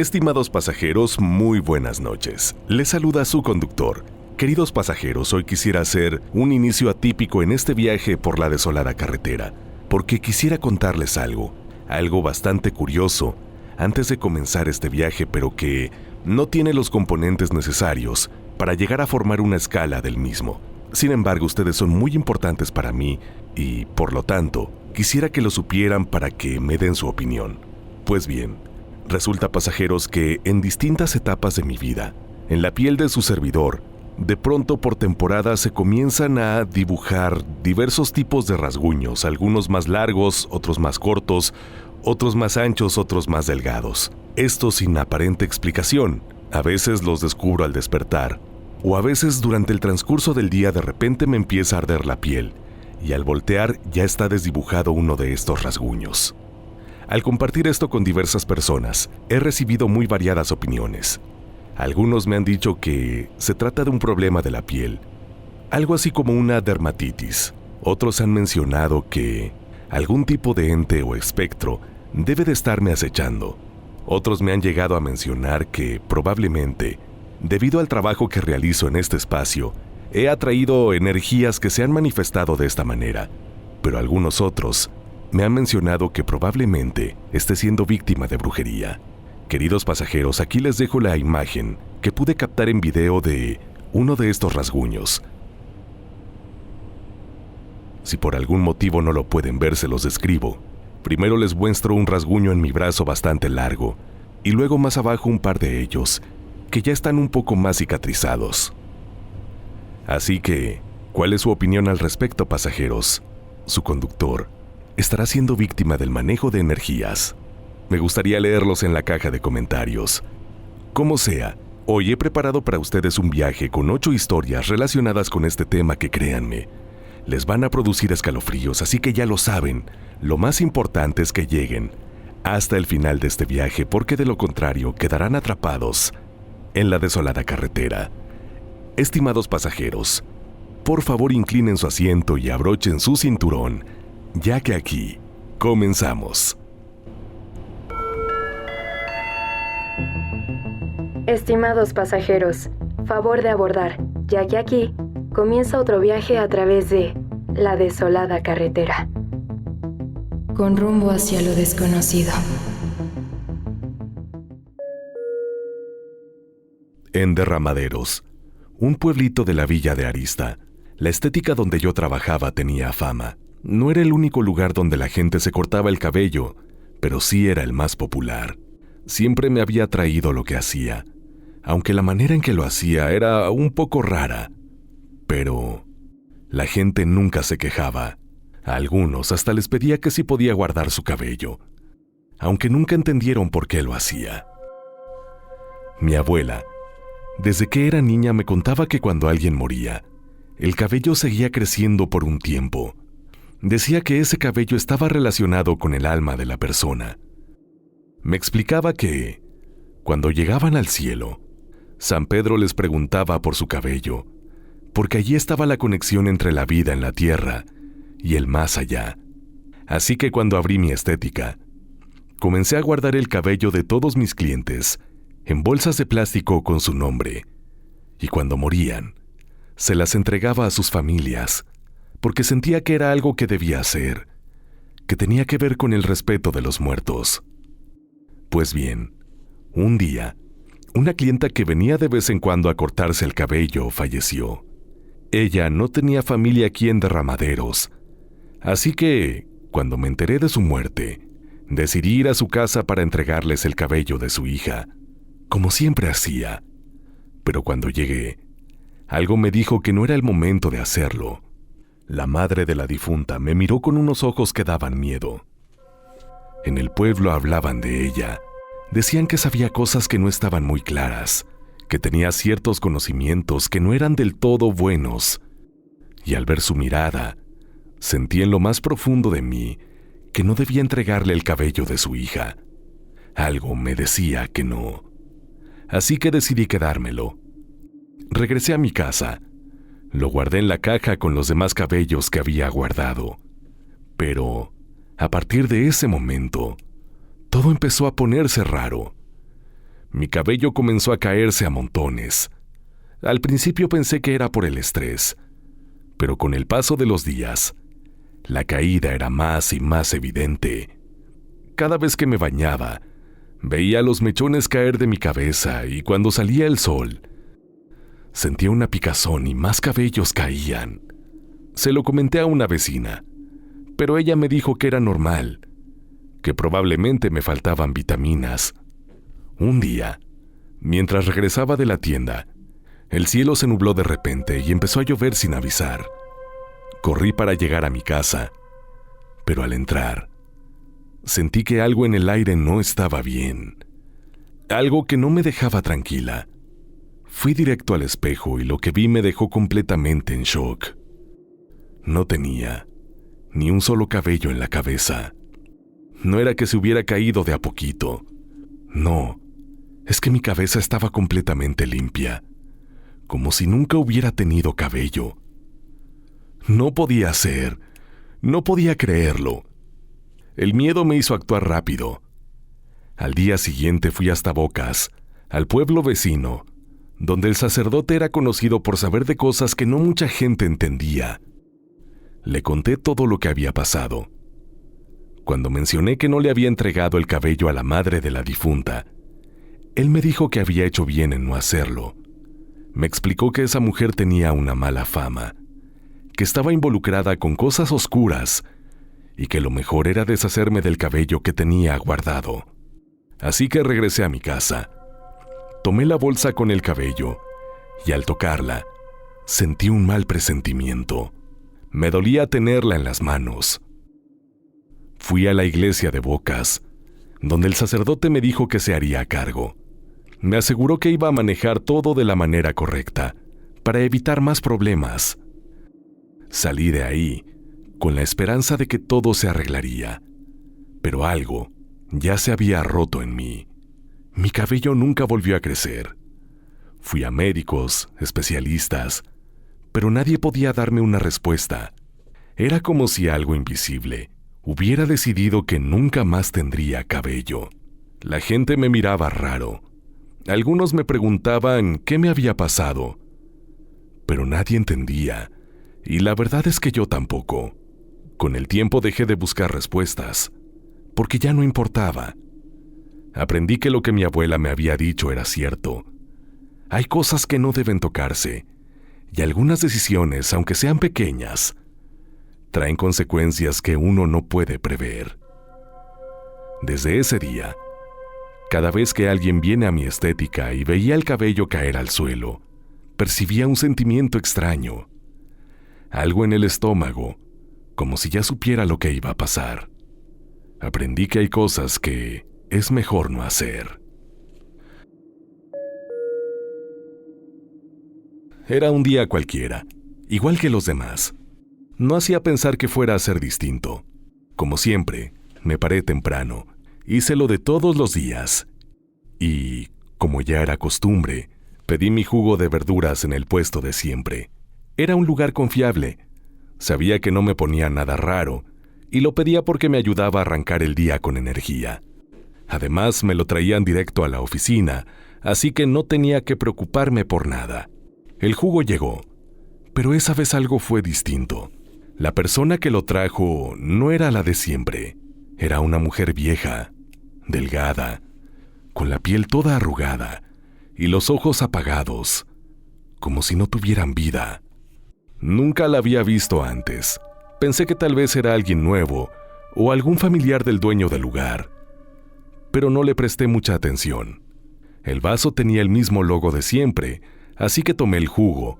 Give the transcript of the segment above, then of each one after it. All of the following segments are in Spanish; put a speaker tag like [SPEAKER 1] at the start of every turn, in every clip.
[SPEAKER 1] Estimados pasajeros, muy buenas noches. Les saluda su conductor. Queridos pasajeros, hoy quisiera hacer un inicio atípico en este viaje por la desolada carretera, porque quisiera contarles algo bastante curioso, antes de comenzar este viaje, pero que no tiene los componentes necesarios para llegar a formar una escala del mismo. Sin embargo, ustedes son muy importantes para mí y, por lo tanto, quisiera que lo supieran para que me den su opinión. Pues bien, resulta, pasajeros, que en distintas etapas de mi vida, en la piel de su servidor, de pronto por temporada se comienzan a dibujar diversos tipos de rasguños, algunos más largos, otros más cortos, otros más anchos, otros más delgados. Esto sin aparente explicación. A veces los descubro al despertar, o a veces durante el transcurso del día de repente me empieza a arder la piel, y al voltear ya está desdibujado uno de estos rasguños. Al compartir esto con diversas personas, he recibido muy variadas opiniones. Algunos me han dicho que se trata de un problema de la piel, algo así como una dermatitis. Otros han mencionado que algún tipo de ente o espectro debe de estarme acechando. Otros me han llegado a mencionar que probablemente, debido al trabajo que realizo en este espacio, he atraído energías que se han manifestado de esta manera. Pero algunos otros me han mencionado que probablemente esté siendo víctima de brujería. Queridos pasajeros, aquí les dejo la imagen que pude captar en video de uno de estos rasguños. Si por algún motivo no lo pueden ver, se los describo. Primero les muestro un rasguño en mi brazo bastante largo, y luego más abajo un par de ellos, que ya están un poco más cicatrizados. Así que, ¿cuál es su opinión al respecto, pasajeros? Su conductor estará siendo víctima del manejo de energías. Me gustaría leerlos en la caja de comentarios. Como sea, hoy he preparado para ustedes un viaje con 8 historias relacionadas con este tema que, créanme, les van a producir escalofríos, así que ya lo saben. Lo más importante es que lleguen hasta el final de este viaje, porque de lo contrario quedarán atrapados en la desolada carretera. Estimados pasajeros, por favor inclinen su asiento y abrochen su cinturón, ya que aquí comenzamos.
[SPEAKER 2] Estimados pasajeros, favor de abordar, ya que aquí comienza otro viaje a través de la desolada carretera, con rumbo hacia lo desconocido.
[SPEAKER 1] En Derramaderos, un pueblito de la villa de Arista, la estética donde yo trabajaba tenía fama. No era el único lugar donde la gente se cortaba el cabello, pero sí era el más popular. Siempre me había atraído lo que hacía, aunque la manera en que lo hacía era un poco rara. Pero la gente nunca se quejaba. A algunos hasta les pedía que si podía guardar su cabello, aunque nunca entendieron por qué lo hacía. Mi abuela, desde que era niña, me contaba que cuando alguien moría, el cabello seguía creciendo por un tiempo. Decía que ese cabello estaba relacionado con el alma de la persona. Me explicaba que, cuando llegaban al cielo, San Pedro les preguntaba por su cabello, porque allí estaba la conexión entre la vida en la tierra y el más allá. Así que cuando abrí mi estética, comencé a guardar el cabello de todos mis clientes en bolsas de plástico con su nombre, y cuando morían, se las entregaba a sus familias, porque sentía que era algo que debía hacer, que tenía que ver con el respeto de los muertos. Pues bien, un día, una clienta que venía de vez en cuando a cortarse el cabello falleció. Ella no tenía familia aquí en Derramaderos, así que, cuando me enteré de su muerte, decidí ir a su casa para entregarles el cabello de su hija, como siempre hacía. Pero cuando llegué, algo me dijo que no era el momento de hacerlo. La madre de la difunta me miró con unos ojos que daban miedo. En el pueblo hablaban de ella. Decían que sabía cosas que no estaban muy claras, que tenía ciertos conocimientos que no eran del todo buenos. Y al ver su mirada, sentí en lo más profundo de mí que no debía entregarle el cabello de su hija. Algo me decía que no. Así que decidí quedármelo. Regresé a mi casa. Lo guardé en la caja con los demás cabellos que había guardado. Pero, a partir de ese momento, todo empezó a ponerse raro. Mi cabello comenzó a caerse a montones. Al principio pensé que era por el estrés, pero con el paso de los días, la caída era más y más evidente. Cada vez que me bañaba, veía los mechones caer de mi cabeza y cuando salía el sol, sentía una picazón y más cabellos caían. Se lo comenté a una vecina, pero ella me dijo que era normal, que probablemente me faltaban vitaminas. Un día, mientras regresaba de la tienda, el cielo se nubló de repente y empezó a llover sin avisar. Corrí para llegar a mi casa, pero al entrar, sentí que algo en el aire no estaba bien. Algo que no me dejaba tranquila. Fui directo al espejo y lo que vi me dejó completamente en shock. No tenía ni un solo cabello en la cabeza. No era que se hubiera caído de a poquito. No, es que mi cabeza estaba completamente limpia, como si nunca hubiera tenido cabello. No podía ser, no podía creerlo. El miedo me hizo actuar rápido. Al día siguiente fui hasta Bocas, al pueblo vecino, donde el sacerdote era conocido por saber de cosas que no mucha gente entendía. Le conté todo lo que había pasado. Cuando mencioné que no le había entregado el cabello a la madre de la difunta, él me dijo que había hecho bien en no hacerlo. Me explicó que esa mujer tenía una mala fama, que estaba involucrada con cosas oscuras y que lo mejor era deshacerme del cabello que tenía guardado. Así que regresé a mi casa. Tomé la bolsa con el cabello y al tocarla, sentí un mal presentimiento. Me dolía tenerla en las manos. Fui a la iglesia de Bocas, donde el sacerdote me dijo que se haría cargo. Me aseguró que iba a manejar todo de la manera correcta, para evitar más problemas. Salí de ahí, con la esperanza de que todo se arreglaría. Pero algo ya se había roto en mí. Mi cabello nunca volvió a crecer. Fui a médicos, especialistas, pero nadie podía darme una respuesta. Era como si algo invisible hubiera decidido que nunca más tendría cabello. La gente me miraba raro. Algunos me preguntaban qué me había pasado, pero nadie entendía, y la verdad es que yo tampoco. Con el tiempo dejé de buscar respuestas, porque ya no importaba. Aprendí que lo que mi abuela me había dicho era cierto. Hay cosas que no deben tocarse, y algunas decisiones, aunque sean pequeñas, traen consecuencias que uno no puede prever. Desde ese día, cada vez que alguien viene a mi estética y veía el cabello caer al suelo, percibía un sentimiento extraño. Algo en el estómago, como si ya supiera lo que iba a pasar. Aprendí que hay cosas que es mejor no hacer. Era un día cualquiera, igual que los demás. No hacía pensar que fuera a ser distinto. Como siempre, me paré temprano. Hice lo de todos los días. Y, como ya era costumbre, pedí mi jugo de verduras en el puesto de siempre. Era un lugar confiable. Sabía que no me ponía nada raro, y lo pedía porque me ayudaba a arrancar el día con energía. Además, me lo traían directo a la oficina, así que no tenía que preocuparme por nada. El jugo llegó, pero esa vez algo fue distinto. La persona que lo trajo no era la de siempre. Era una mujer vieja, delgada, con la piel toda arrugada y los ojos apagados, como si no tuvieran vida. Nunca la había visto antes. Pensé que tal vez era alguien nuevo o algún familiar del dueño del lugar, pero no le presté mucha atención. El vaso tenía el mismo logo de siempre, así que tomé el jugo.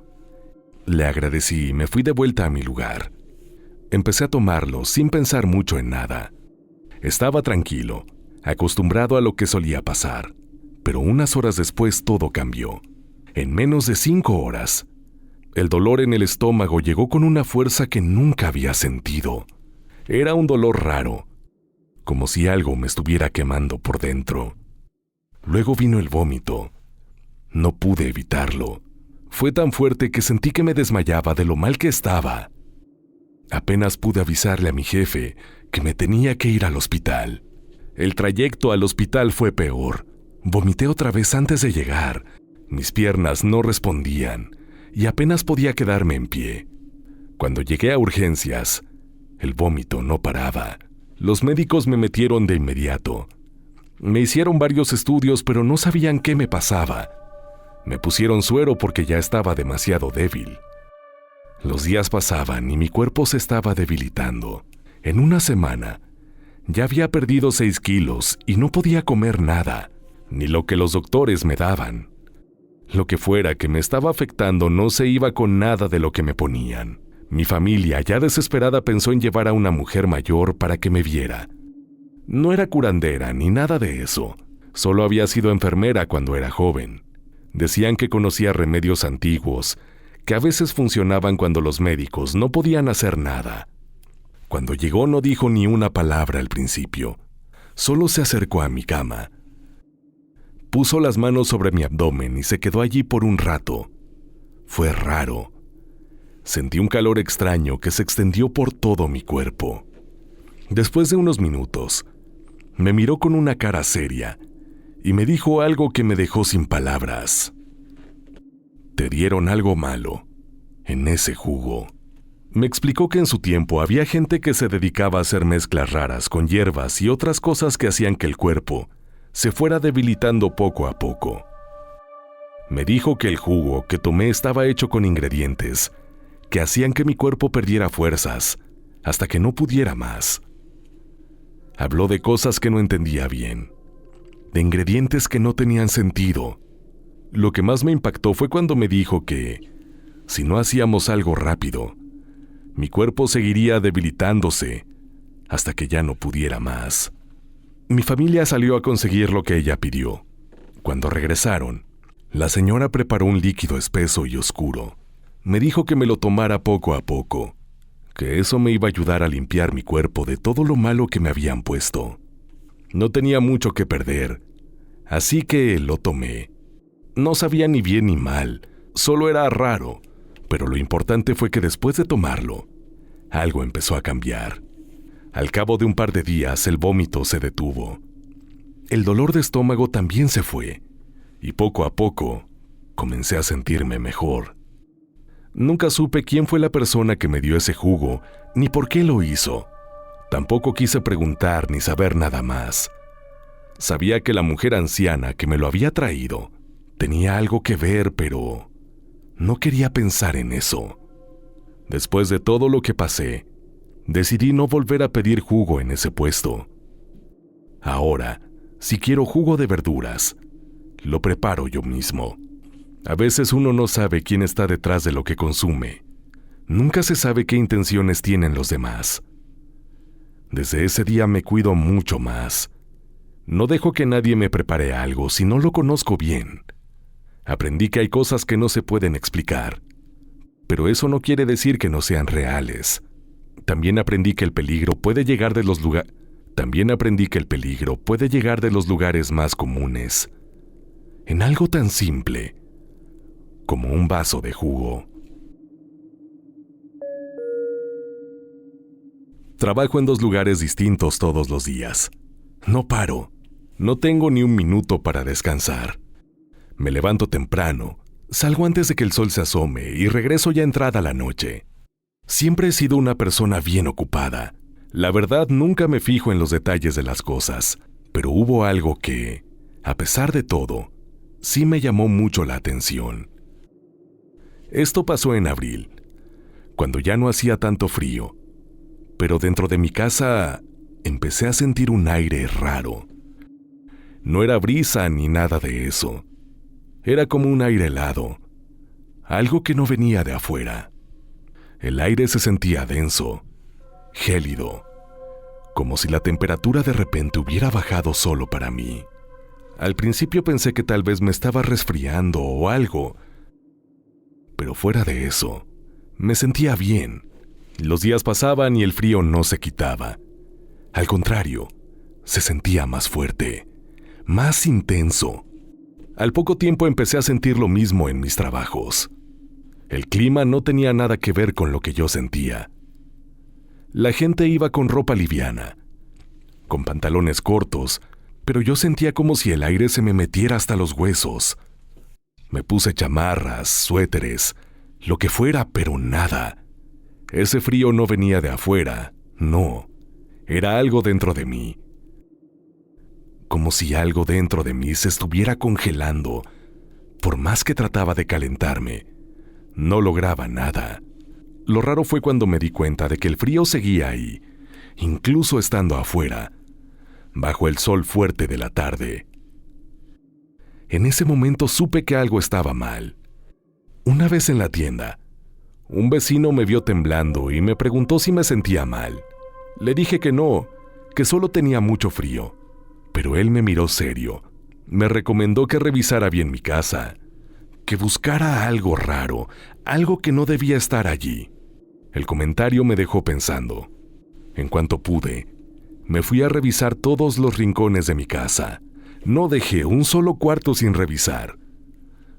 [SPEAKER 1] Le agradecí y me fui de vuelta a mi lugar. Empecé a tomarlo sin pensar mucho en nada. Estaba tranquilo, acostumbrado a lo que solía pasar, pero unas horas después todo cambió. En menos de 5 horas, el dolor en el estómago llegó con una fuerza que nunca había sentido. Era un dolor raro, como si algo me estuviera quemando por dentro. Luego vino el vómito. No pude evitarlo. Fue tan fuerte que sentí que me desmayaba de lo mal que estaba. Apenas pude avisarle a mi jefe que me tenía que ir al hospital. El trayecto al hospital fue peor. Vomité otra vez antes de llegar. Mis piernas no respondían y apenas podía quedarme en pie. Cuando llegué a urgencias, el vómito no paraba. Los médicos me metieron de inmediato. Me hicieron varios estudios, pero no sabían qué me pasaba. Me pusieron suero porque ya estaba demasiado débil. Los días pasaban y mi cuerpo se estaba debilitando. En una semana, ya había perdido 6 kilos y no podía comer nada, ni lo que los doctores me daban. Lo que fuera que me estaba afectando no se iba con nada de lo que me ponían. Mi familia, ya desesperada, pensó en llevar a una mujer mayor para que me viera. No era curandera ni nada de eso. Solo había sido enfermera cuando era joven. Decían que conocía remedios antiguos, que a veces funcionaban cuando los médicos no podían hacer nada. Cuando llegó no dijo ni una palabra al principio. Solo se acercó a mi cama. Puso las manos sobre mi abdomen y se quedó allí por un rato. Fue raro. Sentí un calor extraño que se extendió por todo mi cuerpo. Después de unos minutos, me miró con una cara seria y me dijo algo que me dejó sin palabras. «Te dieron algo malo en ese jugo». Me explicó que en su tiempo había gente que se dedicaba a hacer mezclas raras con hierbas y otras cosas que hacían que el cuerpo se fuera debilitando poco a poco. Me dijo que el jugo que tomé estaba hecho con ingredientes que hacían que mi cuerpo perdiera fuerzas hasta que no pudiera más. Habló de cosas que no entendía bien, de ingredientes que no tenían sentido. Lo que más me impactó fue cuando me dijo que, si no hacíamos algo rápido, mi cuerpo seguiría debilitándose hasta que ya no pudiera más. Mi familia salió a conseguir lo que ella pidió. Cuando regresaron, la señora preparó un líquido espeso y oscuro. Me dijo que me lo tomara poco a poco, que eso me iba a ayudar a limpiar mi cuerpo de todo lo malo que me habían puesto. No tenía mucho que perder, así que lo tomé. No sabía ni bien ni mal, solo era raro, pero lo importante fue que después de tomarlo, algo empezó a cambiar. Al cabo de un par de días, el vómito se detuvo. El dolor de estómago también se fue, y poco a poco comencé a sentirme mejor. Nunca supe quién fue la persona que me dio ese jugo, ni por qué lo hizo. Tampoco quise preguntar ni saber nada más. Sabía que la mujer anciana que me lo había traído tenía algo que ver, pero no quería pensar en eso. Después de todo lo que pasé, decidí no volver a pedir jugo en ese puesto. Ahora, si quiero jugo de verduras, lo preparo yo mismo. A veces uno no sabe quién está detrás de lo que consume. Nunca se sabe qué intenciones tienen los demás. Desde ese día me cuido mucho más. No dejo que nadie me prepare algo si no lo conozco bien. Aprendí que hay cosas que no se pueden explicar, pero eso no quiere decir que no sean reales. También aprendí que el peligro puede llegar de los lugares más comunes, en algo tan simple como un vaso de jugo. Trabajo en 2 lugares distintos todos los días. No paro. No tengo ni un minuto para descansar. Me levanto temprano, salgo antes de que el sol se asome y regreso ya entrada la noche. Siempre he sido una persona bien ocupada. La verdad, nunca me fijo en los detalles de las cosas, pero hubo algo que, a pesar de todo, sí me llamó mucho la atención. Esto pasó en abril, cuando ya no hacía tanto frío, pero dentro de mi casa empecé a sentir un aire raro. No era brisa ni nada de eso. Era como un aire helado, algo que no venía de afuera. El aire se sentía denso, gélido, como si la temperatura de repente hubiera bajado solo para mí. Al principio pensé que tal vez me estaba resfriando o algo, pero fuera de eso, me sentía bien. Los días pasaban y el frío no se quitaba. Al contrario, se sentía más fuerte, más intenso. Al poco tiempo empecé a sentir lo mismo en mis trabajos. El clima no tenía nada que ver con lo que yo sentía. La gente iba con ropa liviana, con pantalones cortos, pero yo sentía como si el aire se me metiera hasta los huesos. Me puse chamarras, suéteres, lo que fuera, pero nada. Ese frío no venía de afuera, no, era algo dentro de mí. Como si algo dentro de mí se estuviera congelando. Por más que trataba de calentarme, no lograba nada. Lo raro fue cuando me di cuenta de que el frío seguía ahí, incluso estando afuera, bajo el sol fuerte de la tarde. En ese momento supe que algo estaba mal. Una vez en la tienda, un vecino me vio temblando y me preguntó si me sentía mal. Le dije que no, que solo tenía mucho frío, pero él me miró serio. Me recomendó que revisara bien mi casa, que buscara algo raro, algo que no debía estar allí. El comentario me dejó pensando. En cuanto pude, me fui a revisar todos los rincones de mi casa. No dejé un solo cuarto sin revisar.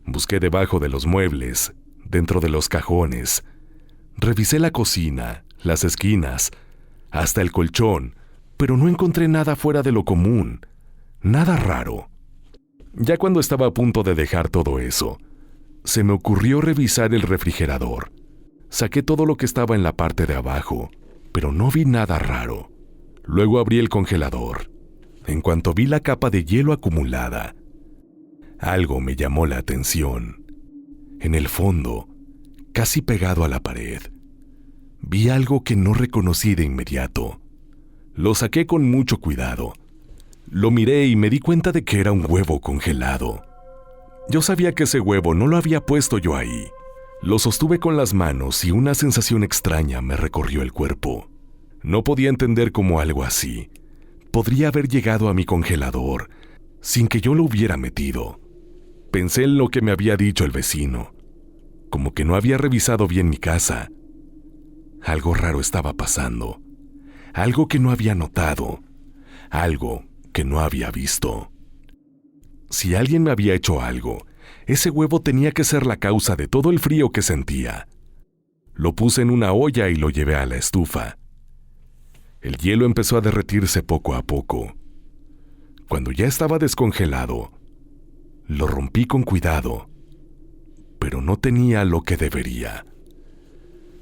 [SPEAKER 1] Busqué debajo de los muebles, dentro de los cajones. Revisé la cocina, las esquinas, hasta el colchón, pero no encontré nada fuera de lo común, nada raro. Ya cuando estaba a punto de dejar todo eso, se me ocurrió revisar el refrigerador. Saqué todo lo que estaba en la parte de abajo, pero no vi nada raro. Luego abrí el congelador. En cuanto vi la capa de hielo acumulada, algo me llamó la atención. En el fondo, casi pegado a la pared, vi algo que no reconocí de inmediato. Lo saqué con mucho cuidado. Lo miré y me di cuenta de que era un huevo congelado. Yo sabía que ese huevo no lo había puesto yo ahí. Lo sostuve con las manos y una sensación extraña me recorrió el cuerpo. No podía entender cómo algo así podría haber llegado a mi congelador sin que yo lo hubiera metido. Pensé en lo que me había dicho el vecino, como que no había revisado bien mi casa. Algo raro estaba pasando, algo que no había notado, algo que no había visto. Si alguien me había hecho algo, ese huevo tenía que ser la causa de todo el frío que sentía. Lo puse en una olla y lo llevé a la estufa. El hielo empezó a derretirse poco a poco. Cuando ya estaba descongelado, lo rompí con cuidado, pero no tenía lo que debería.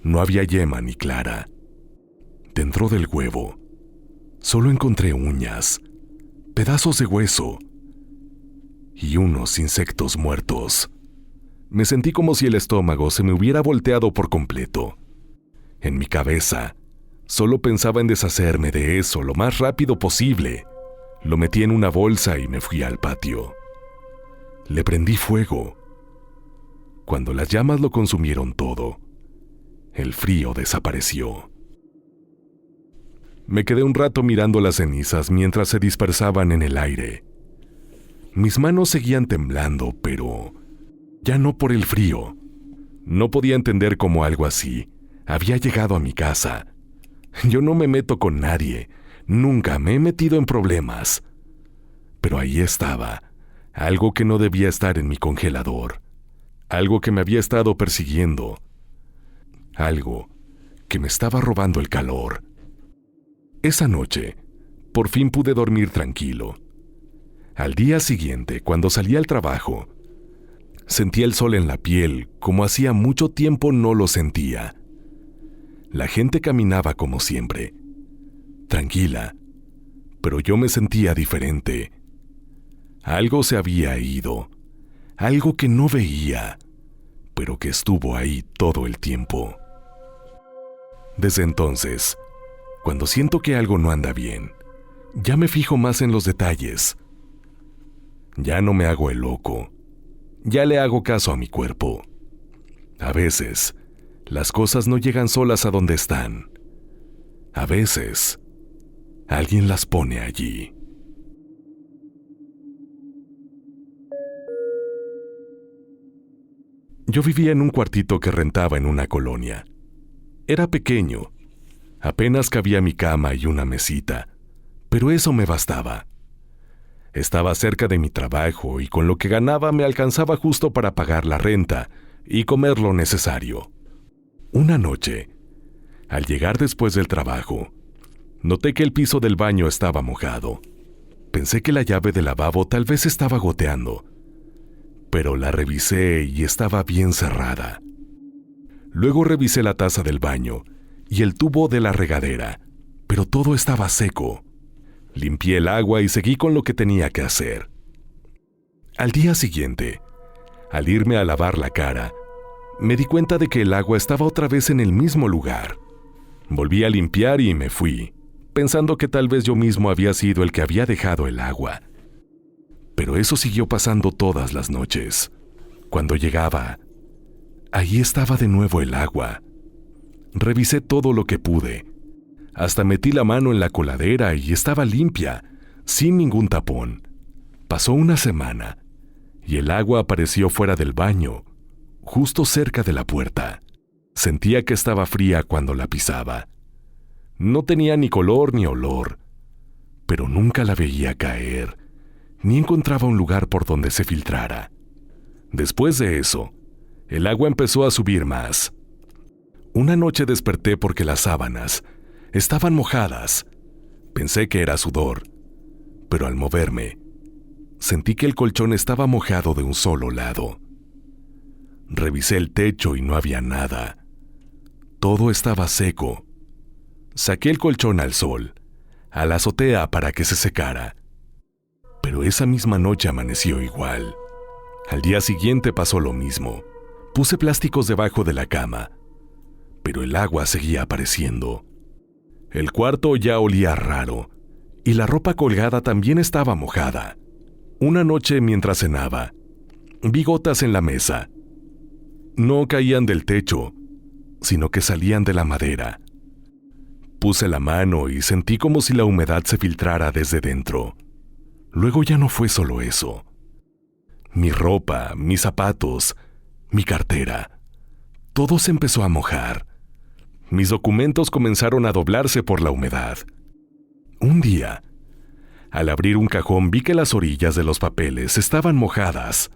[SPEAKER 1] No había yema ni clara. Dentro del huevo, solo encontré uñas, pedazos de hueso y unos insectos muertos. Me sentí como si el estómago se me hubiera volteado por completo. En mi cabeza, solo pensaba en deshacerme de eso lo más rápido posible. Lo metí en una bolsa y me fui al patio. Le prendí fuego. Cuando las llamas lo consumieron todo, el frío desapareció. Me quedé un rato mirando las cenizas mientras se dispersaban en el aire. Mis manos seguían temblando, pero ya no por el frío. No podía entender cómo algo así había llegado a mi casa. Yo no me meto con nadie, nunca me he metido en problemas. Pero ahí estaba, algo que no debía estar en mi congelador, algo que me había estado persiguiendo, algo que me estaba robando el calor. Esa noche, por fin pude dormir tranquilo. Al día siguiente, cuando salí al trabajo, sentía el sol en la piel como hacía mucho tiempo no lo sentía. La gente caminaba como siempre, tranquila, pero yo me sentía diferente. Algo se había ido, algo que no veía, pero que estuvo ahí todo el tiempo. Desde entonces, cuando siento que algo no anda bien, ya me fijo más en los detalles. Ya no me hago el loco, ya le hago caso a mi cuerpo. A veces, las cosas no llegan solas a donde están. A veces, alguien las pone allí. Yo vivía en un cuartito que rentaba en una colonia. Era pequeño, apenas cabía mi cama y una mesita, pero eso me bastaba. Estaba cerca de mi trabajo y con lo que ganaba me alcanzaba justo para pagar la renta y comer lo necesario. Una noche, al llegar después del trabajo, noté que el piso del baño estaba mojado. Pensé que la llave del lavabo tal vez estaba goteando, pero la revisé y estaba bien cerrada. Luego revisé la taza del baño y el tubo de la regadera, pero todo estaba seco. Limpié el agua y seguí con lo que tenía que hacer. Al día siguiente, al irme a lavar la cara, me di cuenta de que el agua estaba otra vez en el mismo lugar. Volví a limpiar y me fui, pensando que tal vez yo mismo había sido el que había dejado el agua. Pero eso siguió pasando todas las noches. Cuando llegaba, ahí estaba de nuevo el agua. Revisé todo lo que pude. Hasta metí la mano en la coladera y estaba limpia, sin ningún tapón. Pasó una semana y el agua apareció fuera del baño, justo cerca de la puerta. Sentía que estaba fría cuando la pisaba. No tenía ni color ni olor, pero nunca la veía caer, ni encontraba un lugar por donde se filtrara. Después de eso, el agua empezó a subir más. Una noche desperté porque las sábanas estaban mojadas. Pensé que era sudor, pero al moverme, sentí que el colchón estaba mojado de un solo lado. Revisé el techo y no había nada. Todo estaba seco. Saqué el colchón al sol, a la azotea para que se secara. Pero esa misma noche amaneció igual. Al día siguiente pasó lo mismo. Puse plásticos debajo de la cama, pero el agua seguía apareciendo. El cuarto ya olía raro, y la ropa colgada también estaba mojada. Una noche mientras cenaba, vi gotas en la mesa. No caían del techo, sino que salían de la madera. Puse la mano y sentí como si la humedad se filtrara desde dentro. Luego ya no fue solo eso. Mi ropa, mis zapatos, mi cartera, todo se empezó a mojar. Mis documentos comenzaron a doblarse por la humedad. Un día, al abrir un cajón vi que las orillas de los papeles estaban mojadas.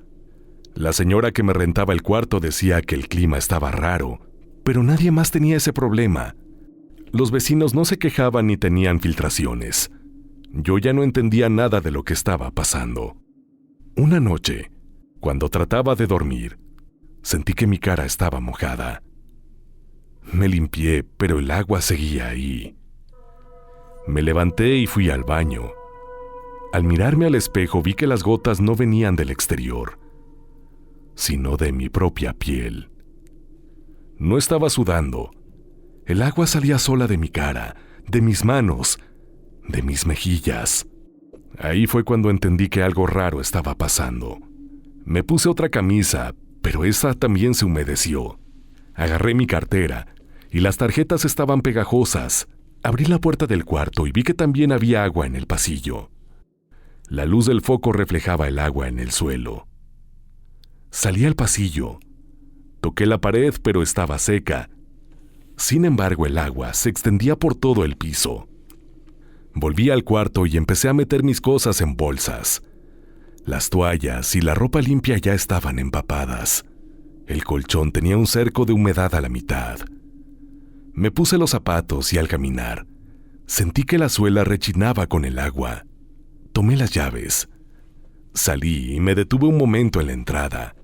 [SPEAKER 1] La señora que me rentaba el cuarto decía que el clima estaba raro, pero nadie más tenía ese problema. Los vecinos no se quejaban ni tenían filtraciones. Yo ya no entendía nada de lo que estaba pasando. Una noche, cuando trataba de dormir, sentí que mi cara estaba mojada. Me limpié, pero el agua seguía ahí. Me levanté y fui al baño. Al mirarme al espejo vi que las gotas no venían del exterior, sino de mi propia piel. No estaba sudando. El agua salía sola de mi cara, de mis manos, de mis mejillas. Ahí fue cuando entendí que algo raro estaba pasando. Me puse otra camisa, pero esa también se humedeció. Agarré mi cartera y las tarjetas estaban pegajosas. Abrí la puerta del cuarto y vi que también había agua en el pasillo. La luz del foco reflejaba el agua en el suelo. Salí al pasillo. Toqué la pared, pero estaba seca. Sin embargo, el agua se extendía por todo el piso. Volví al cuarto y empecé a meter mis cosas en bolsas. Las toallas y la ropa limpia ya estaban empapadas. El colchón tenía un cerco de humedad a la mitad. Me puse los zapatos y al caminar, sentí que la suela rechinaba con el agua. Tomé las llaves. Salí y me detuve un momento en la entrada.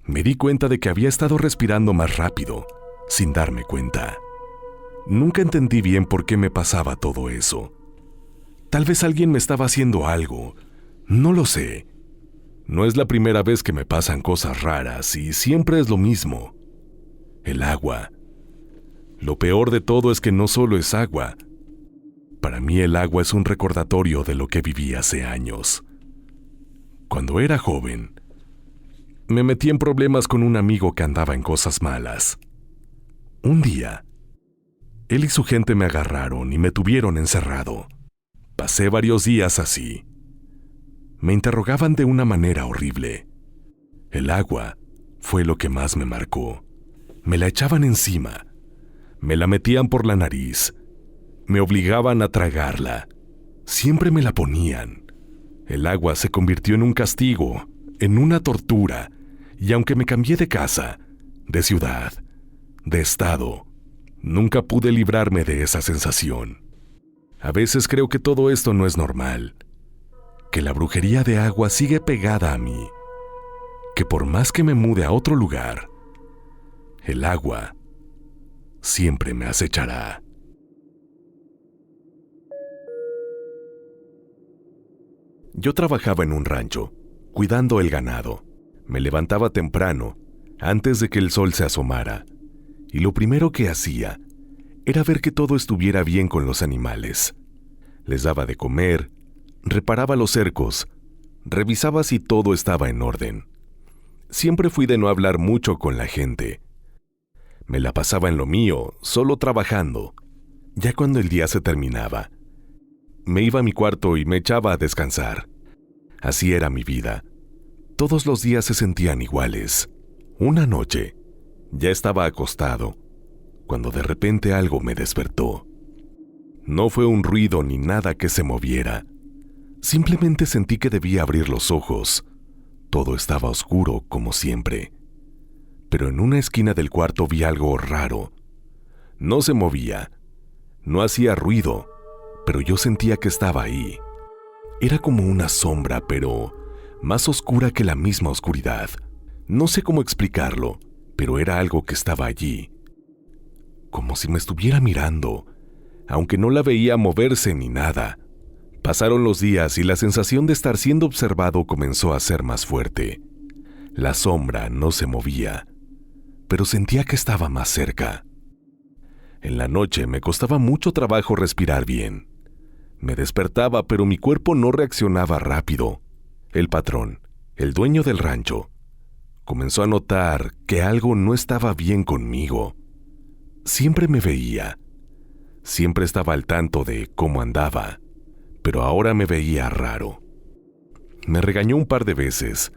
[SPEAKER 1] Me di cuenta de que había estado respirando más rápido, sin darme cuenta. Nunca entendí bien por qué me pasaba todo eso. Tal vez alguien me estaba haciendo algo. No lo sé. No es la primera vez que me pasan cosas raras y siempre es lo mismo. El agua. Lo peor de todo es que no solo es agua. Para mí el agua es un recordatorio de lo que viví hace años. Cuando era joven, me metí en problemas con un amigo que andaba en cosas malas. Un día, él y su gente me agarraron y me tuvieron encerrado. Pasé varios días así. Me interrogaban de una manera horrible. El agua fue lo que más me marcó. Me la echaban encima. Me la metían por la nariz. Me obligaban a tragarla. Siempre me la ponían. El agua se convirtió en un castigo, en una tortura, y aunque me cambié de casa, de ciudad, de estado, nunca pude librarme de esa sensación. A veces creo que todo esto no es normal, que la brujería de agua sigue pegada a mí, que por más que me mude a otro lugar, el agua siempre me acechará. Yo trabajaba en un rancho, cuidando el ganado. Me levantaba temprano, antes de que el sol se asomara, y lo primero que hacía era ver que todo estuviera bien con los animales. Les daba de comer, reparaba los cercos, revisaba si todo estaba en orden. Siempre fui de no hablar mucho con la gente. Me la pasaba en lo mío, solo trabajando. Ya cuando el día se terminaba, me iba a mi cuarto y me echaba a descansar. Así era mi vida. Todos los días se sentían iguales. Una noche, ya estaba acostado, cuando de repente algo me despertó. No fue un ruido ni nada que se moviera. Simplemente sentí que debía abrir los ojos. Todo estaba oscuro, como siempre. Pero en una esquina del cuarto vi algo raro. No se movía, no hacía ruido, pero yo sentía que estaba ahí. Era como una sombra, pero más oscura que la misma oscuridad. No sé cómo explicarlo, pero era algo que estaba allí. Como si me estuviera mirando, aunque no la veía moverse ni nada. Pasaron los días y la sensación de estar siendo observado comenzó a ser más fuerte. La sombra no se movía, pero sentía que estaba más cerca. En la noche me costaba mucho trabajo respirar bien. Me despertaba, pero mi cuerpo no reaccionaba rápido. El patrón, el dueño del rancho, comenzó a notar que algo no estaba bien conmigo. Siempre me veía, siempre estaba al tanto de cómo andaba, pero ahora me veía raro. Me regañó un par de veces,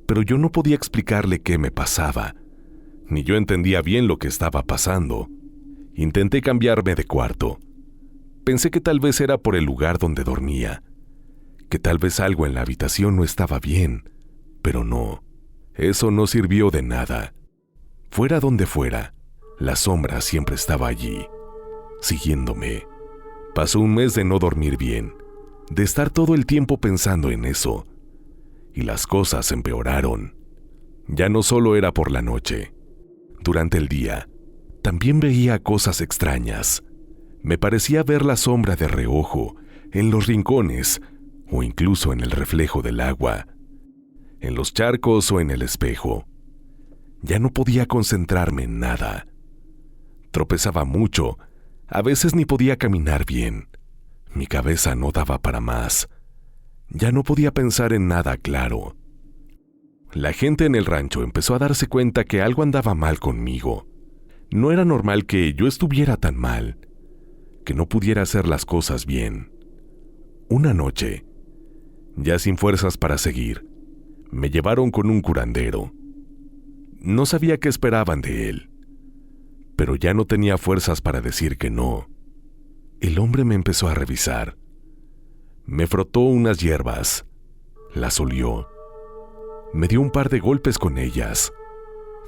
[SPEAKER 1] pero yo no podía explicarle qué me pasaba, ni yo entendía bien lo que estaba pasando. Intenté cambiarme de cuarto. Pensé que tal vez era por el lugar donde dormía, que tal vez algo en la habitación no estaba bien, pero no, eso no sirvió de nada. Fuera donde fuera, la sombra siempre estaba allí, siguiéndome. Pasó un mes de no dormir bien, de estar todo el tiempo pensando en eso, y las cosas empeoraron. Ya no solo era por la noche. Durante el día, también veía cosas extrañas. Me parecía ver la sombra de reojo, en los rincones, o incluso en el reflejo del agua, en los charcos o en el espejo. Ya no podía concentrarme en nada. Tropezaba mucho, a veces ni podía caminar bien. Mi cabeza no daba para más. Ya no podía pensar en nada claro. La gente en el rancho empezó a darse cuenta que algo andaba mal conmigo. No era normal que yo estuviera tan mal, que no pudiera hacer las cosas bien. Una noche, ya sin fuerzas para seguir, me llevaron con un curandero. No sabía qué esperaban de él, pero ya no tenía fuerzas para decir que no. El hombre me empezó a revisar. Me frotó unas hierbas, las olió. Me dio un par de golpes con ellas.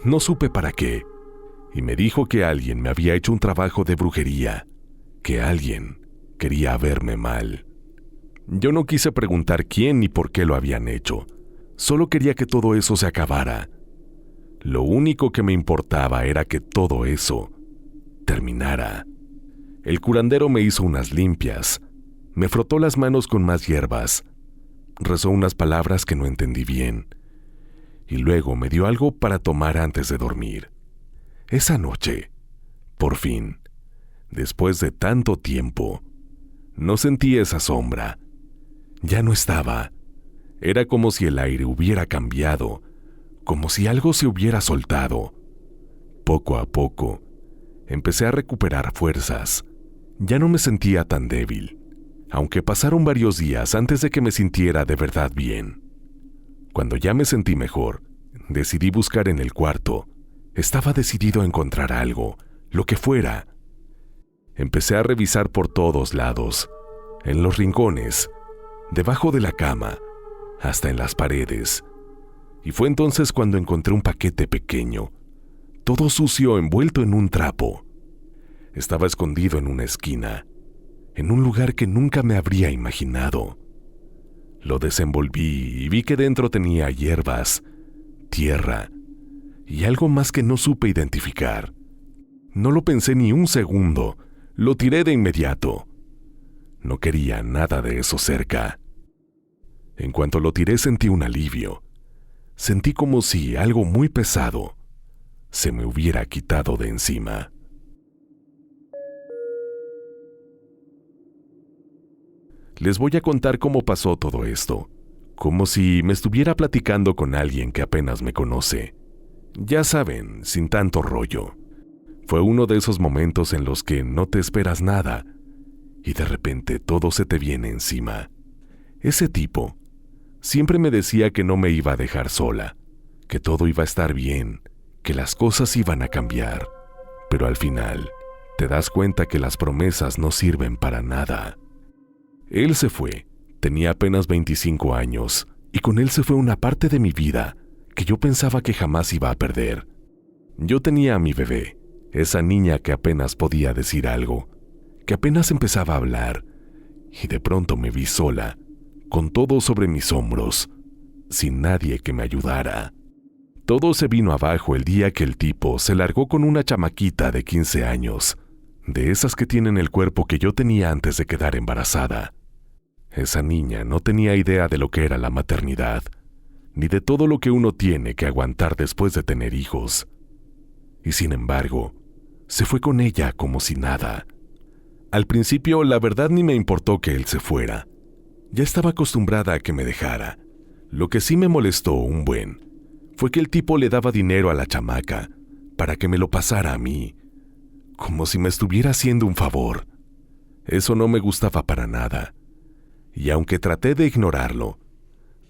[SPEAKER 1] No supe para qué, y me dijo que alguien me había hecho un trabajo de brujería, que alguien quería verme mal. Yo no quise preguntar quién ni por qué lo habían hecho. Solo quería que todo eso se acabara. Lo único que me importaba era que todo eso terminara. El curandero me hizo unas limpias, me frotó las manos con más hierbas, rezó unas palabras que no entendí bien, y luego me dio algo para tomar antes de dormir. Esa noche, por fin, después de tanto tiempo, no sentí esa sombra. Ya no estaba. Era como si el aire hubiera cambiado, como si algo se hubiera soltado. Poco a poco, empecé a recuperar fuerzas. Ya no me sentía tan débil, aunque pasaron varios días antes de que me sintiera de verdad bien. Cuando ya me sentí mejor, decidí buscar en el cuarto. Estaba decidido a encontrar algo, lo que fuera. Empecé a revisar por todos lados, en los rincones, debajo de la cama, hasta en las paredes. Y fue entonces cuando encontré un paquete pequeño, todo sucio envuelto en un trapo. Estaba escondido en una esquina, en un lugar que nunca me habría imaginado. Lo desenvolví y vi que dentro tenía hierbas, tierra y algo más que no supe identificar. No lo pensé ni un segundo, lo tiré de inmediato. No quería nada de eso cerca. En cuanto lo tiré sentí un alivio. Sentí como si algo muy pesado se me hubiera quitado de encima. Les voy a contar cómo pasó todo esto, como si me estuviera platicando con alguien que apenas me conoce. Ya saben, sin tanto rollo. Fue uno de esos momentos en los que no te esperas nada y de repente todo se te viene encima. Ese tipo siempre me decía que no me iba a dejar sola, que todo iba a estar bien, que las cosas iban a cambiar, pero al final te das cuenta que las promesas no sirven para nada. Él se fue, tenía apenas 25 años, y con él se fue una parte de mi vida que yo pensaba que jamás iba a perder. Yo tenía a mi bebé, esa niña que apenas podía decir algo, que apenas empezaba a hablar, y de pronto me vi sola, con todo sobre mis hombros, sin nadie que me ayudara. Todo se vino abajo el día que el tipo se largó con una chamaquita de 15 años, de esas que tienen el cuerpo que yo tenía antes de quedar embarazada. Esa niña no tenía idea de lo que era la maternidad, ni de todo lo que uno tiene que aguantar después de tener hijos. Y sin embargo, se fue con ella como si nada. Al principio, la verdad ni me importó que él se fuera. Ya estaba acostumbrada a que me dejara. Lo que sí me molestó un buen fue que el tipo le daba dinero a la chamaca para que me lo pasara a mí, como si me estuviera haciendo un favor. Eso no me gustaba para nada. Y aunque traté de ignorarlo,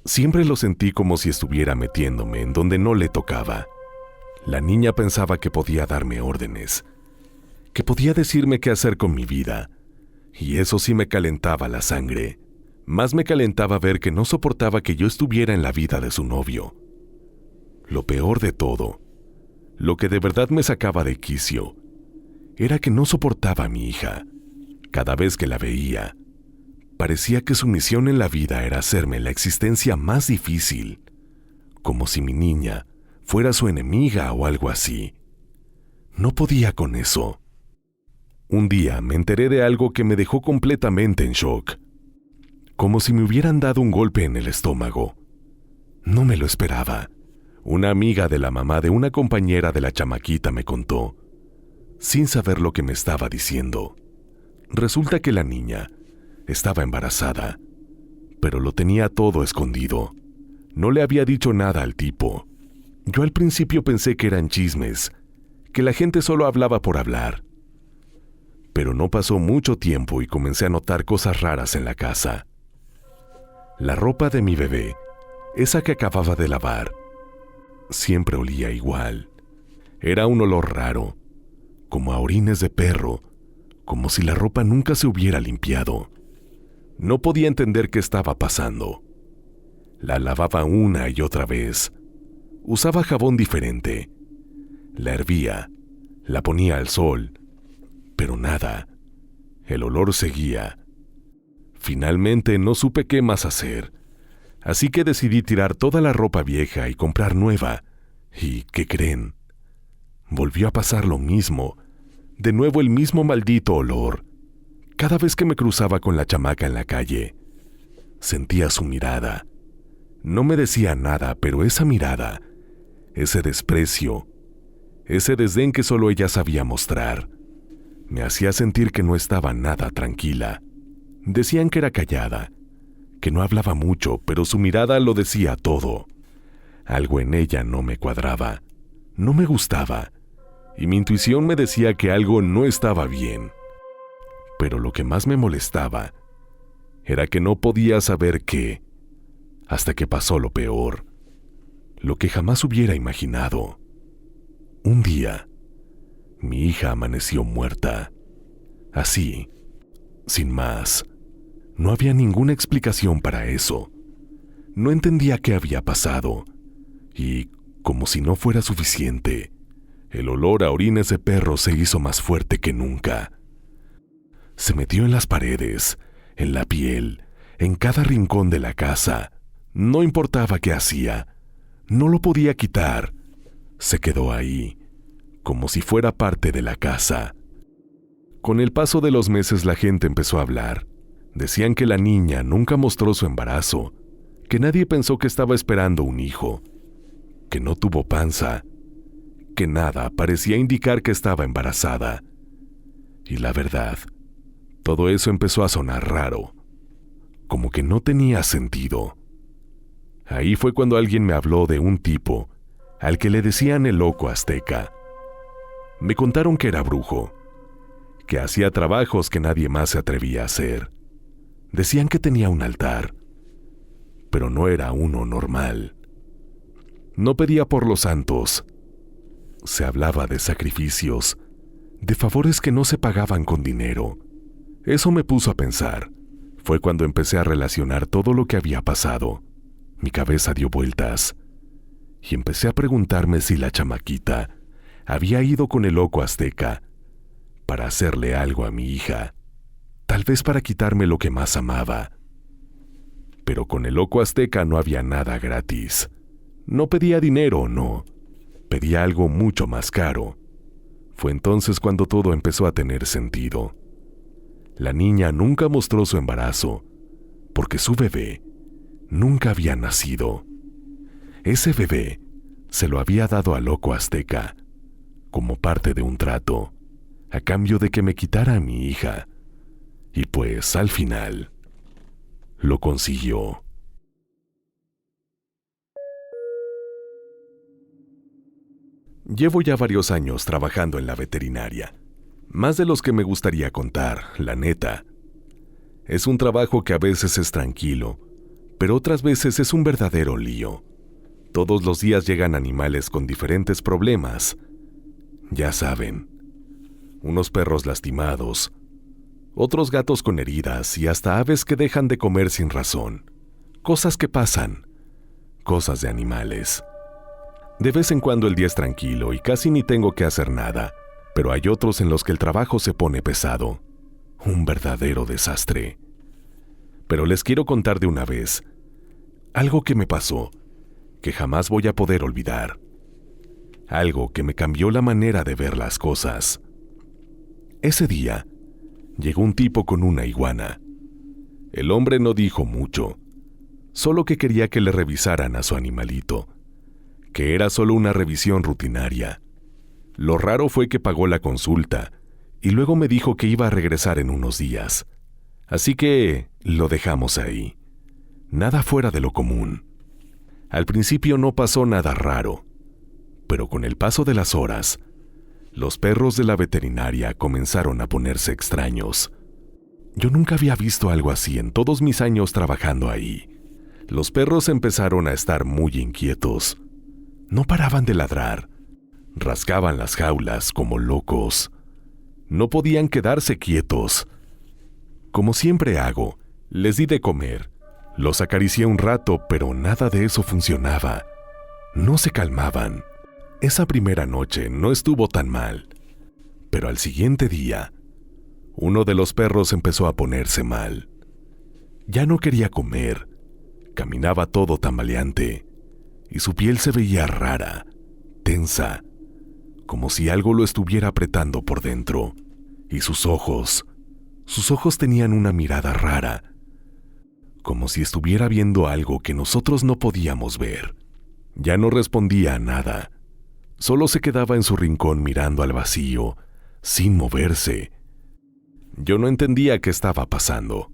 [SPEAKER 1] siempre lo sentí como si estuviera metiéndome en donde no le tocaba. La niña pensaba que podía darme órdenes, que podía decirme qué hacer con mi vida, y eso sí me calentaba la sangre. Más me calentaba ver que no soportaba que yo estuviera en la vida de su novio. Lo peor de todo, lo que de verdad me sacaba de quicio, era que no soportaba a mi hija. Cada vez que la veía, parecía que su misión en la vida era hacerme la existencia más difícil, como si mi niña fuera su enemiga o algo así. No podía con eso. Un día me enteré de algo que me dejó completamente en shock, como si me hubieran dado un golpe en el estómago. No me lo esperaba. Una amiga de la mamá de una compañera de la chamaquita me contó, sin saber lo que me estaba diciendo. Resulta que la niña estaba embarazada, pero lo tenía todo escondido. No le había dicho nada al tipo. Yo al principio pensé que eran chismes, que la gente solo hablaba por hablar. Pero no pasó mucho tiempo y comencé a notar cosas raras en la casa. La ropa de mi bebé, esa que acababa de lavar, siempre olía igual. Era un olor raro, como a orines de perro, como si la ropa nunca se hubiera limpiado. No podía entender qué estaba pasando. La lavaba una y otra vez. Usaba jabón diferente. La hervía, la ponía al sol, pero nada. El olor seguía. Finalmente no supe qué más hacer, así que decidí tirar toda la ropa vieja y comprar nueva. ¿Y qué creen? Volvió a pasar lo mismo. De nuevo el mismo maldito olor. Cada vez que me cruzaba con la chamaca en la calle, sentía su mirada. No me decía nada, pero esa mirada, ese desprecio, ese desdén que solo ella sabía mostrar, me hacía sentir que no estaba nada tranquila. Decían que era callada, que no hablaba mucho, pero su mirada lo decía todo. Algo en ella no me cuadraba, no me gustaba, y mi intuición me decía que algo no estaba bien. Pero lo que más me molestaba era que no podía saber qué, hasta que pasó lo peor, lo que jamás hubiera imaginado. Un día, mi hija amaneció muerta. Así, sin más. No había ninguna explicación para eso. No entendía qué había pasado. Y, como si no fuera suficiente, el olor a orines de perro se hizo más fuerte que nunca. Se metió en las paredes, en la piel, en cada rincón de la casa. No importaba qué hacía, no lo podía quitar. Se quedó ahí, como si fuera parte de la casa. Con el paso de los meses la gente empezó a hablar. Decían que la niña nunca mostró su embarazo, que nadie pensó que estaba esperando un hijo, que no tuvo panza, que nada parecía indicar que estaba embarazada. Y la verdad, todo eso empezó a sonar raro, como que no tenía sentido. Ahí fue cuando alguien me habló de un tipo al que le decían el loco azteca. Me contaron que era brujo, que hacía trabajos que nadie más se atrevía a hacer. Decían que tenía un altar, pero no era uno normal. No pedía por los santos. Se hablaba de sacrificios, de favores que no se pagaban con dinero. Eso me puso a pensar. Fue cuando empecé a relacionar todo lo que había pasado. Mi cabeza dio vueltas y empecé a preguntarme si la chamaquita había ido con el loco azteca para hacerle algo a mi hija, tal vez para quitarme lo que más amaba. Pero con el loco azteca no había nada gratis. No pedía dinero, no. Pedía algo mucho más caro. Fue entonces cuando todo empezó a tener sentido. La niña nunca mostró su embarazo, porque su bebé nunca había nacido. Ese bebé se lo había dado al loco azteca, como parte de un trato, a cambio de que me quitara a mi hija. Y pues, al final, lo consiguió. Llevo ya varios años trabajando en la veterinaria. Más de los que me gustaría contar, la neta. Es un trabajo que a veces es tranquilo, pero otras veces es un verdadero lío. Todos los días llegan animales con diferentes problemas. Ya saben, unos perros lastimados, otros gatos con heridas y hasta aves que dejan de comer sin razón. Cosas que pasan, cosas de animales. De vez en cuando el día es tranquilo y casi ni tengo que hacer nada, pero hay otros en los que el trabajo se pone pesado. Un verdadero desastre. Pero les quiero contar de una vez algo que me pasó, que jamás voy a poder olvidar. Algo que me cambió la manera de ver las cosas. Ese día, llegó un tipo con una iguana. El hombre no dijo mucho, solo que quería que le revisaran a su animalito, que era solo una revisión rutinaria. Lo raro fue que pagó la consulta y luego me dijo que iba a regresar en unos días. Así que lo dejamos ahí. Nada fuera de lo común. Al principio no pasó nada raro, pero con el paso de las horas, los perros de la veterinaria comenzaron a ponerse extraños. Yo nunca había visto algo así en todos mis años trabajando ahí. Los perros empezaron a estar muy inquietos. No paraban de ladrar. Rascaban las jaulas como locos. No podían quedarse quietos. Como siempre hago, les di de comer. Los acaricié un rato, pero nada de eso funcionaba. No se calmaban. Esa primera noche no estuvo tan mal. Pero al siguiente día, uno de los perros empezó a ponerse mal. Ya no quería comer. Caminaba todo tambaleante. Y su piel se veía rara, tensa, como si algo lo estuviera apretando por dentro. Y sus ojos tenían una mirada rara, como si estuviera viendo algo que nosotros no podíamos ver. Ya no respondía a nada, solo se quedaba en su rincón mirando al vacío, sin moverse. Yo no entendía qué estaba pasando.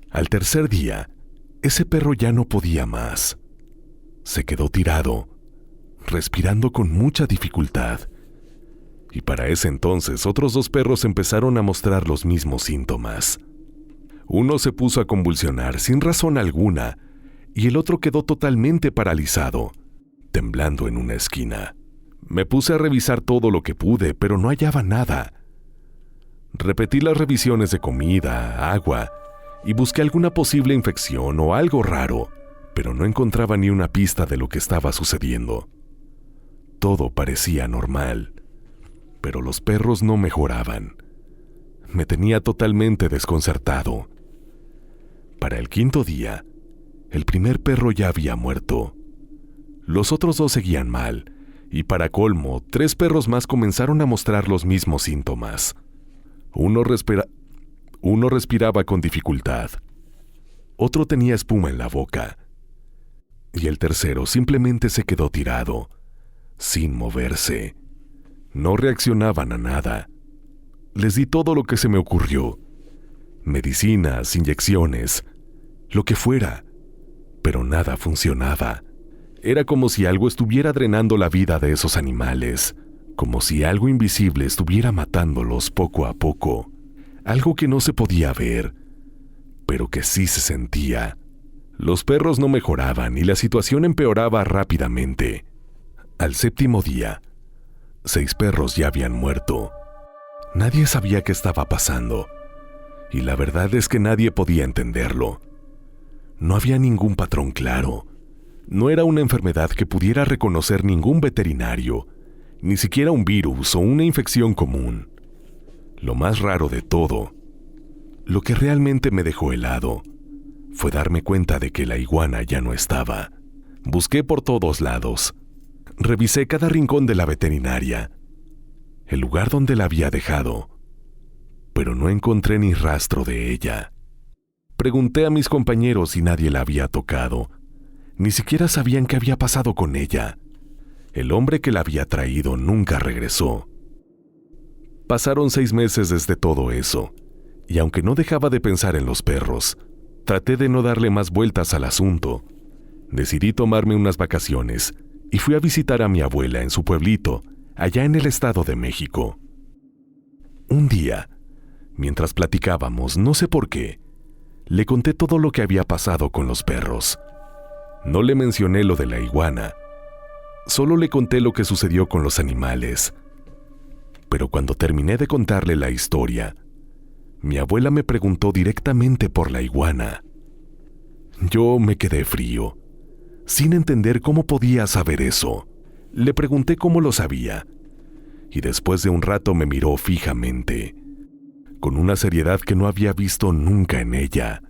[SPEAKER 1] Al tercer día, ese perro ya no podía más. Se quedó tirado, respirando con mucha dificultad. Y para ese entonces otros dos perros empezaron a mostrar los mismos síntomas. Uno se puso a convulsionar sin razón alguna y el otro quedó totalmente paralizado, temblando en una esquina. Me puse a revisar todo lo que pude, pero no hallaba nada. Repetí las revisiones de comida, agua, y busqué alguna posible infección o algo raro, pero no encontraba ni una pista de lo que estaba sucediendo. Todo parecía normal, pero los perros no mejoraban. Me tenía totalmente desconcertado. Para el quinto día, el primer perro ya había muerto. Los otros 2 seguían mal, y para colmo, 3 perros más comenzaron a mostrar los mismos síntomas. Uno respiraba con dificultad, otro tenía espuma en la boca, y el tercero simplemente se quedó tirado, sin moverse. No reaccionaban a nada. Les di todo lo que se me ocurrió: medicinas, inyecciones, lo que fuera, pero nada funcionaba. Era como si algo estuviera drenando la vida de esos animales, como si algo invisible estuviera matándolos poco a poco, algo que no se podía ver, pero que sí se sentía. Los perros no mejoraban y la situación empeoraba rápidamente. Al 7º día, 6 perros ya habían muerto. Nadie sabía qué estaba pasando, y la verdad es que nadie podía entenderlo. No había ningún patrón claro. No era una enfermedad que pudiera reconocer ningún veterinario, ni siquiera un virus o una infección común. Lo más raro de todo, lo que realmente me dejó helado, fue darme cuenta de que la iguana ya no estaba. Busqué por todos lados. Revisé cada rincón de la veterinaria, el lugar donde la había dejado, pero no encontré ni rastro de ella. Pregunté a mis compañeros y nadie la había tocado. Ni siquiera sabían qué había pasado con ella. El hombre que la había traído nunca regresó. Pasaron 6 meses desde todo eso, y aunque no dejaba de pensar en los perros, traté de no darle más vueltas al asunto. Decidí tomarme unas vacaciones y fui a visitar a mi abuela en su pueblito, allá en el Estado de México. Un día, mientras platicábamos, no sé por qué, le conté todo lo que había pasado con los perros. No le mencioné lo de la iguana, solo le conté lo que sucedió con los animales. Pero cuando terminé de contarle la historia, mi abuela me preguntó directamente por la iguana. Yo me quedé frío, sin entender cómo podía saber eso. Le pregunté cómo lo sabía, y después de un rato me miró fijamente, con una seriedad que no había visto nunca en ella.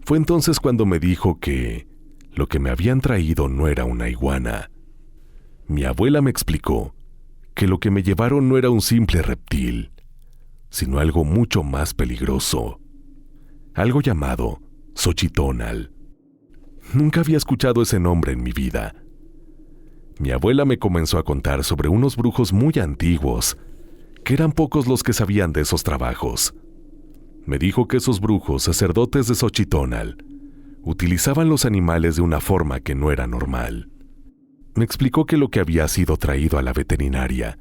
[SPEAKER 1] Fue entonces cuando me dijo que lo que me habían traído no era una iguana. Mi abuela me explicó que lo que me llevaron no era un simple reptil, sino algo mucho más peligroso, algo llamado Xochitonal. Nunca había escuchado ese nombre en mi vida. Mi abuela me comenzó a contar sobre unos brujos muy antiguos, que eran pocos los que sabían de esos trabajos. Me dijo que esos brujos, sacerdotes de Xochitonal, utilizaban los animales de una forma que no era normal. Me explicó que lo que había sido traído a la veterinaria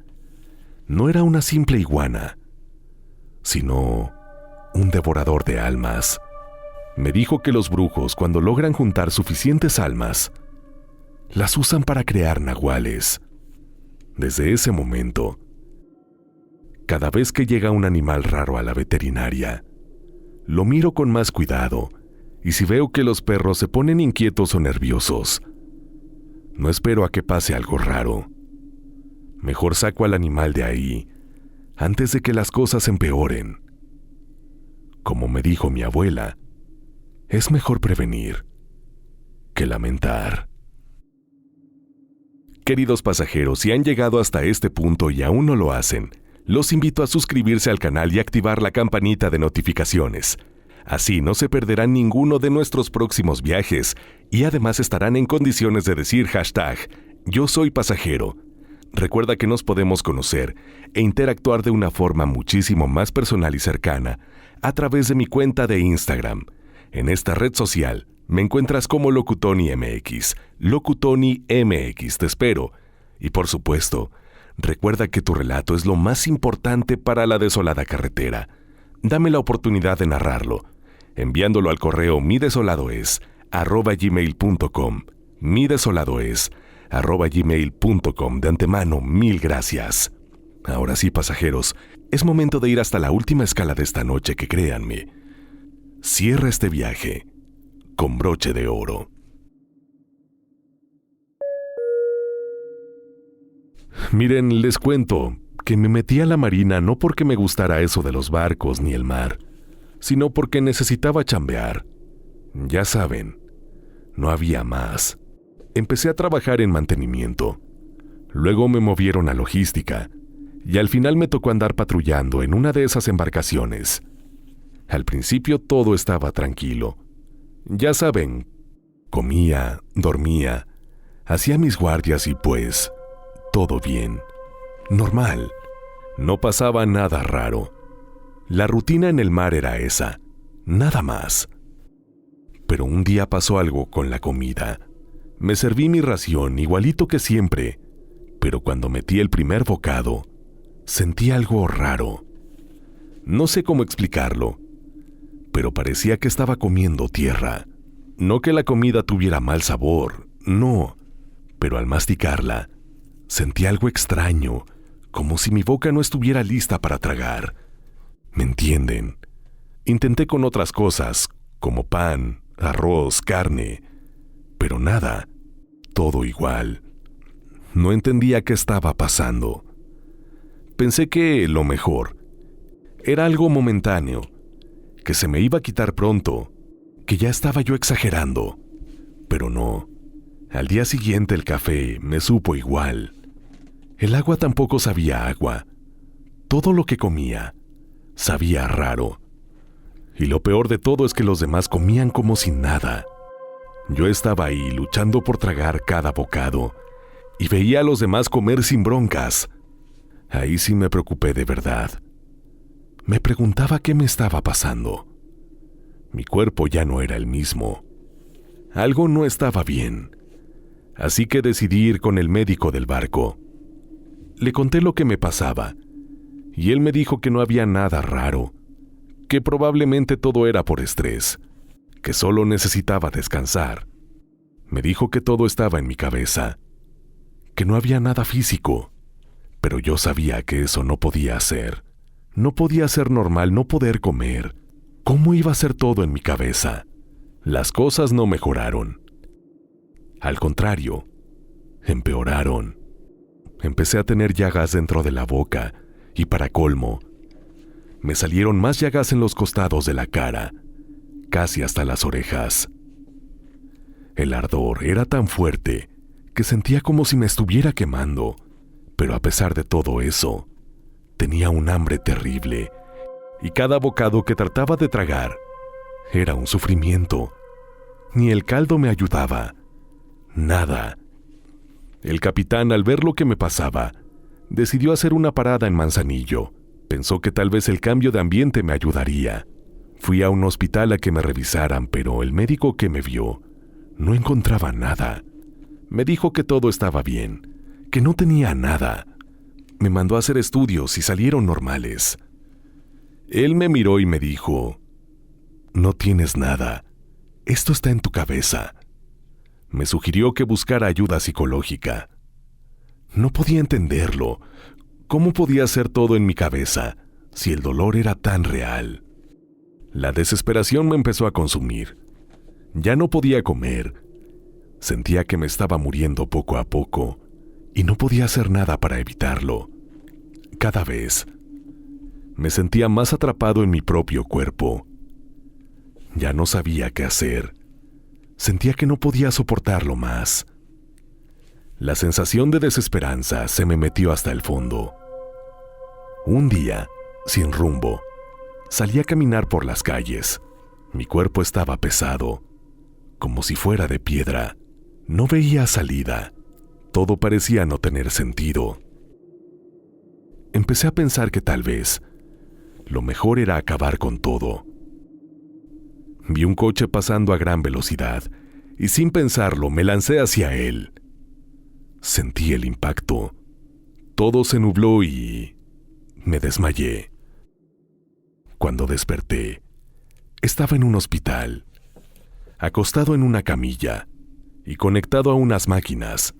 [SPEAKER 1] no era una simple iguana, sino un devorador de almas. Me dijo que los brujos, cuando logran juntar suficientes almas, las usan para crear nahuales. Desde ese momento, cada vez que llega un animal raro a la veterinaria, lo miro con más cuidado, y si veo que los perros se ponen inquietos o nerviosos, no espero a que pase algo raro. Mejor saco al animal de ahí, antes de que las cosas empeoren. Como me dijo mi abuela, es mejor prevenir que lamentar. Queridos pasajeros, si han llegado hasta este punto y aún no lo hacen, los invito a suscribirse al canal y activar la campanita de notificaciones. Así no se perderán ninguno de nuestros próximos viajes y además estarán en condiciones de decir #Yo soy pasajero. Recuerda que nos podemos conocer e interactuar de una forma muchísimo más personal y cercana a través de mi cuenta de Instagram. En esta red social me encuentras como Locutoni MX. Locutoni MX, te espero. Y por supuesto, recuerda que tu relato es lo más importante para la desolada carretera. Dame la oportunidad de narrarlo, enviándolo al correo midesoladoes@gmail.com. midesoladoes@gmail.com. De antemano, mil gracias. Ahora sí, pasajeros, es momento de ir hasta la última escala de esta noche que, créanme, cierra este viaje con broche de oro. Miren, les cuento que me metí a la marina no porque me gustara eso de los barcos ni el mar. sino porque necesitaba chambear. Ya saben, no había más. Empecé a trabajar en mantenimiento. Luego me movieron a logística y al final me tocó andar patrullando en una de esas embarcaciones. Al principio todo estaba tranquilo. Ya saben, comía, dormía, hacía mis guardias y pues, todo bien. Normal. No pasaba nada raro. La rutina en el mar era esa, nada más. Pero un día pasó algo con la comida. Me serví mi ración igualito que siempre, pero cuando metí el primer bocado, sentí algo raro. No sé cómo explicarlo, pero parecía que estaba comiendo tierra. No que la comida tuviera mal sabor, no, pero al masticarla, sentí algo extraño, como si mi boca no estuviera lista para tragar. ¿Me entienden? Intenté con otras cosas, como pan, arroz, carne, pero nada, todo igual. No entendía qué estaba pasando. Pensé que lo mejor era algo momentáneo, que se me iba a quitar pronto, que ya estaba yo exagerando. Pero no. Al día siguiente el café me supo igual. El agua tampoco sabía agua. Todo lo que comía sabía raro. Y lo peor de todo es que los demás comían como sin nada. Yo estaba ahí luchando por tragar cada bocado y veía a los demás comer sin broncas. Ahí sí me preocupé de verdad. Me preguntaba qué me estaba pasando. Mi cuerpo ya no era el mismo. Algo no estaba bien. Así que decidí ir con el médico del barco. Le conté lo que me pasaba, y él me dijo que no había nada raro, que probablemente todo era por estrés, que solo necesitaba descansar. Me dijo que todo estaba en mi cabeza, que no había nada físico, pero yo sabía que eso no podía ser. No podía ser normal no poder comer. ¿Cómo iba a ser todo en mi cabeza? Las cosas no mejoraron. Al contrario, empeoraron. Empecé a tener llagas dentro de la boca y para colmo, me salieron más llagas en los costados de la cara, casi hasta las orejas. El ardor era tan fuerte que sentía como si me estuviera quemando, pero a pesar de todo eso, tenía un hambre terrible y cada bocado que trataba de tragar era un sufrimiento. Ni el caldo me ayudaba. Nada. El capitán, al ver lo que me pasaba, decidió hacer una parada en Manzanillo. Pensó que tal vez el cambio de ambiente me ayudaría. Fui a un hospital a que me revisaran, pero el médico que me vio no encontraba nada. Me dijo que todo estaba bien, que no tenía nada. Me mandó a hacer estudios y salieron normales. Él me miró y me dijo: «No tienes nada. Esto está en tu cabeza». Me sugirió que buscara ayuda psicológica. No podía entenderlo. ¿Cómo podía ser todo en mi cabeza si el dolor era tan real? La desesperación me empezó a consumir. Ya no podía comer. Sentía que me estaba muriendo poco a poco y no podía hacer nada para evitarlo. Cada vez me sentía más atrapado en mi propio cuerpo. Ya no sabía qué hacer. Sentía que no podía soportarlo más. La sensación de desesperanza se me metió hasta el fondo. Un día, sin rumbo, salí a caminar por las calles. Mi cuerpo estaba pesado, como si fuera de piedra. No veía salida. Todo parecía no tener sentido. Empecé a pensar que tal vez lo mejor era acabar con todo. Vi un coche pasando a gran velocidad y sin pensarlo me lancé hacia él. Sentí el impacto. Todo se nubló y me desmayé. Cuando desperté, estaba en un hospital, acostado en una camilla y conectado a unas máquinas.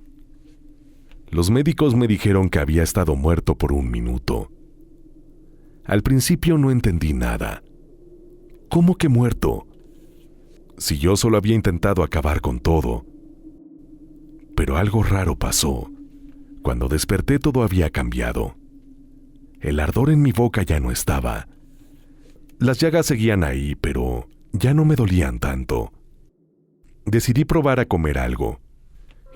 [SPEAKER 1] Los médicos me dijeron que había estado muerto por 1 minuto. Al principio no entendí nada. ¿Cómo que muerto? Si yo solo había intentado acabar con todo. Pero algo raro pasó. Cuando desperté todo había cambiado. El ardor en mi boca ya no estaba. Las llagas seguían ahí, pero ya no me dolían tanto. Decidí probar a comer algo,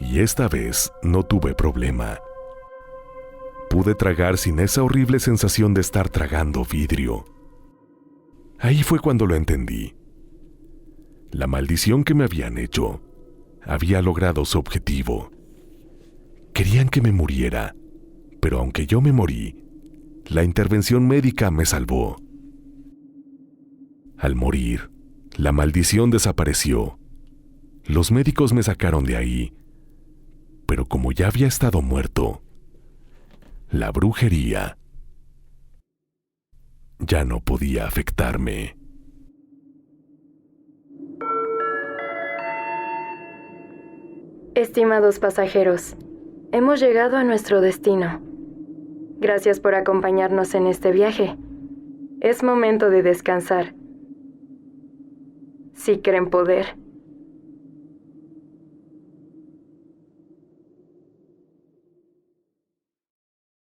[SPEAKER 1] y esta vez no tuve problema. Pude tragar sin esa horrible sensación de estar tragando vidrio. Ahí fue cuando lo entendí. La maldición que me habían hecho había logrado su objetivo. Querían que me muriera, pero aunque yo me morí, la intervención médica me salvó. Al morir, la maldición desapareció. Los médicos me sacaron de ahí, pero como ya había estado muerto, la brujería ya no podía afectarme.
[SPEAKER 2] Estimados pasajeros, hemos llegado a nuestro destino. Gracias por acompañarnos en este viaje. Es momento de descansar. Si creen poder,